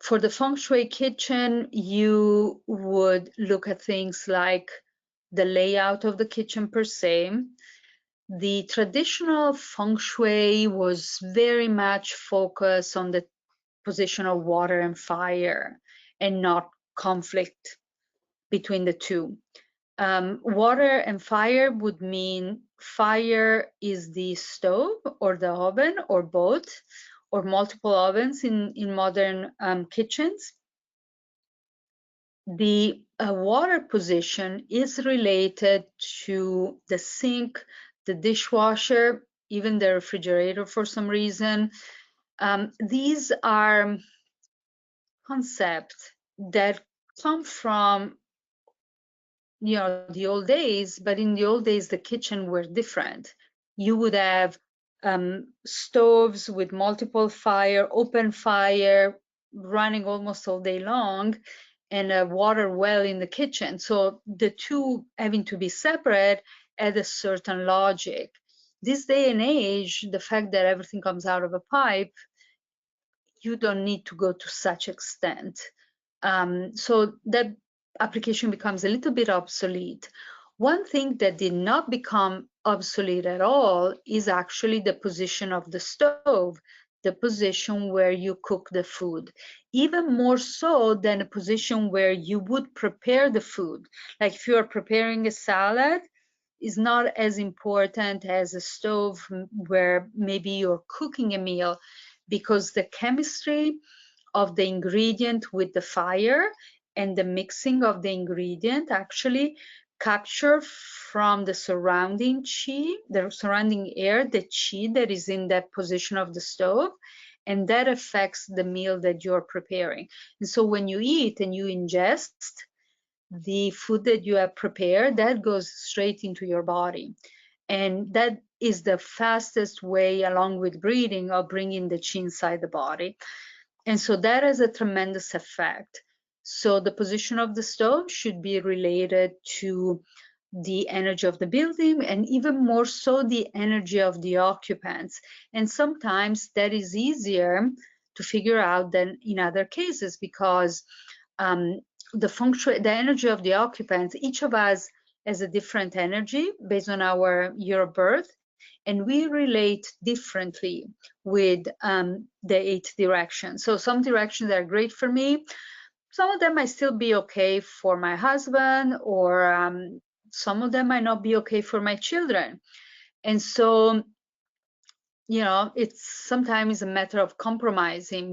For the Feng Shui kitchen, you would look at things like the layout of the kitchen per se. The traditional Feng Shui was very much focused on the position of water and fire and not conflict between the two. Water and fire would mean fire is the stove or the oven or both, or multiple ovens in modern kitchens. The water position is related to the sink, the dishwasher, even the refrigerator for some reason. These are concepts that come from the old days, but in the old days the kitchen were different. You would have stoves with multiple fire, open fire, running almost all day long, and a water well in the kitchen. So the two having to be separate had a certain logic. This day and age, the fact that everything comes out of a pipe, you don't need to go to such extent. So that application becomes a little bit obsolete. One thing that did not become obsolete at all is actually the position of the stove, the position where you cook the food, even more so than a position where you would prepare the food. Like if you are preparing a salad, is not as important as a stove where maybe you're cooking a meal, because the chemistry of the ingredient with the fire and the mixing of the ingredient actually capture from the surrounding chi, the surrounding air, the chi that is in that position of the stove, and that affects the meal that you're preparing. And so when you eat and you ingest the food that you have prepared, that goes straight into your body. And that is the fastest way, along with breathing, of bringing the chi inside the body. And so that has a tremendous effect. So the position of the stove should be related to the energy of the building, and even more so the energy of the occupants. And sometimes that is easier to figure out than in other cases, because the Feng Shui, the energy of the occupants, each of us has a different energy based on our year of birth, and we relate differently with the 8 directions. So some directions are great for me. Some of them might still be okay for my husband, or some of them might not be okay for my children. And so, it's sometimes a matter of compromising.